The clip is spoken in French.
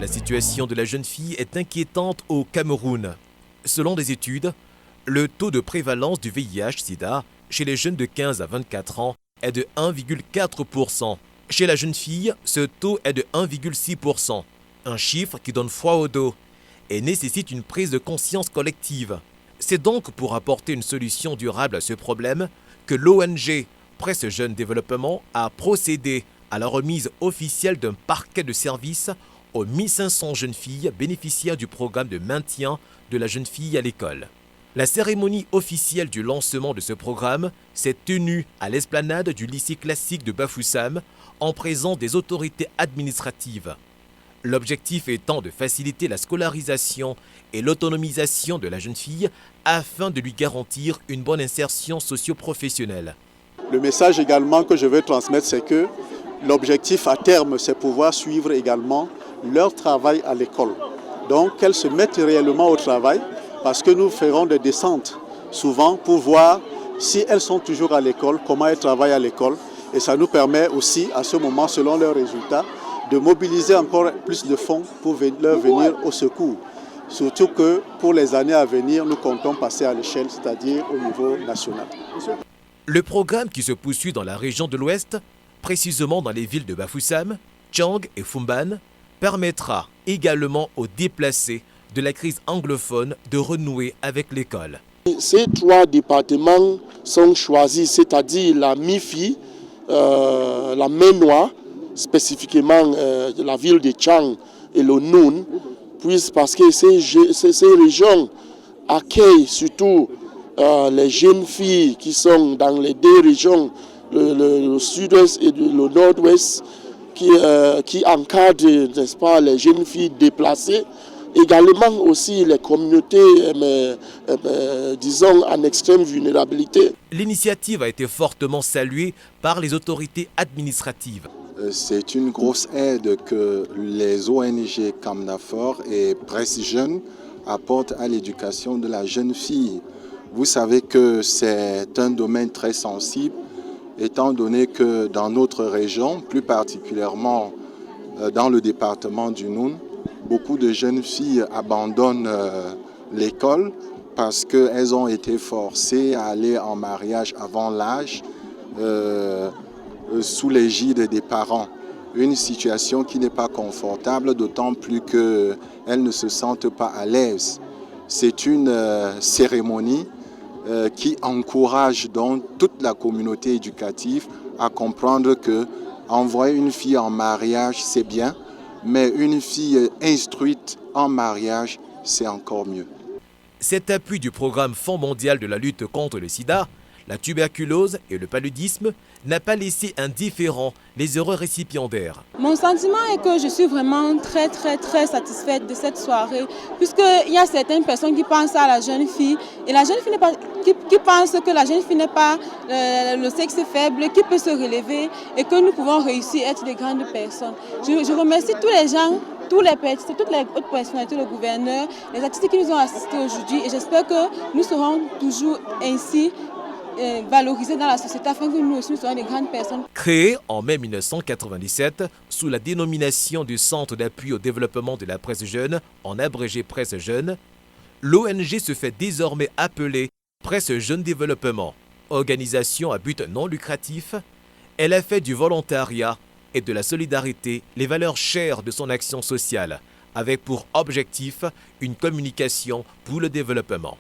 La situation de la jeune fille est inquiétante au Cameroun. Selon des études, le taux de prévalence du VIH-Sida chez les jeunes de 15 à 24 ans est de 1,4%. Chez la jeune fille, ce taux est de 1,6%. Un chiffre qui donne froid au dos et nécessite une prise de conscience collective. C'est donc pour apporter une solution durable à ce problème que l'ONG Presse Jeunes Développement a procédé à la remise officielle d'un parquet de services aux 1500 jeunes filles bénéficiaires du programme de maintien de la jeune fille à l'école. La cérémonie officielle du lancement de ce programme s'est tenue à l'esplanade du lycée classique de Bafoussam en présence des autorités administratives. L'objectif étant de faciliter la scolarisation et l'autonomisation de la jeune fille afin de lui garantir une bonne insertion socio-professionnelle. Le message également que je veux transmettre, c'est que l'objectif à terme, c'est pouvoir suivre également leur travail à l'école. Donc qu'elles se mettent réellement au travail parce que nous ferons des descentes souvent pour voir si elles sont toujours à l'école, comment elles travaillent à l'école. Et ça nous permet aussi à ce moment, selon leurs résultats, de mobiliser encore plus de fonds pour leur venir au secours. Surtout que pour les années à venir, nous comptons passer à l'échelle, c'est-à-dire au niveau national. Le programme qui se poursuit dans la région de l'Ouest, précisément dans les villes de Bafoussam, Tchang et Fumban, permettra également aux déplacés de la crise anglophone de renouer avec l'école. Ces trois départements sont choisis, c'est-à-dire la MIFI, la Main-Noire, spécifiquement la ville de Tchang et le Noun, parce que ces régions accueillent surtout les jeunes filles qui sont dans les deux régions, le sud-ouest et le nord-ouest, qui encadrent, n'est-ce pas, les jeunes filles déplacées. Également aussi les communautés, disons, en extrême vulnérabilité. L'initiative a été fortement saluée par les autorités administratives. C'est une grosse aide que les ONG Camnafor et Presse Jeunes apportent à l'éducation de la jeune fille. Vous savez que c'est un domaine très sensible, étant donné que dans notre région, plus particulièrement dans le département du Noun, beaucoup de jeunes filles abandonnent l'école parce qu'elles ont été forcées à aller en mariage avant l'âge sous l'égide des parents. Une situation qui n'est pas confortable, d'autant plus qu'elles ne se sentent pas à l'aise. C'est une cérémonie qui encourage donc toute la communauté éducative à comprendre que envoyer une fille en mariage, c'est bien, mais une fille instruite en mariage, c'est encore mieux. Cet appui du programme Fonds mondial de la lutte contre le sida, la tuberculose et le paludisme n'a pas laissé indifférents les heureux récipiendaires. Mon sentiment est que je suis vraiment très satisfaite de cette soirée, puisqu'il y a certaines personnes qui pensent à la jeune fille, et la jeune fille qui pense que la jeune fille n'est pas le sexe faible, qui peut se relever et que nous pouvons réussir à être de grandes personnes. Je remercie tous les gens, toutes les autres personnalités, le gouverneur, les artistes qui nous ont assistés aujourd'hui, et j'espère que nous serons toujours ainsi valorisés dans la société afin que nous aussi soyons des grandes personnes. Créé en mai 1997 sous la dénomination du Centre d'appui au développement de la presse jeune, en abrégé Presse Jeunes, l'ONG se fait désormais appeler Presse Jeunes Développement. Organisation à but non lucratif, elle a fait du volontariat et de la solidarité les valeurs chères de son action sociale, avec pour objectif une communication pour le développement.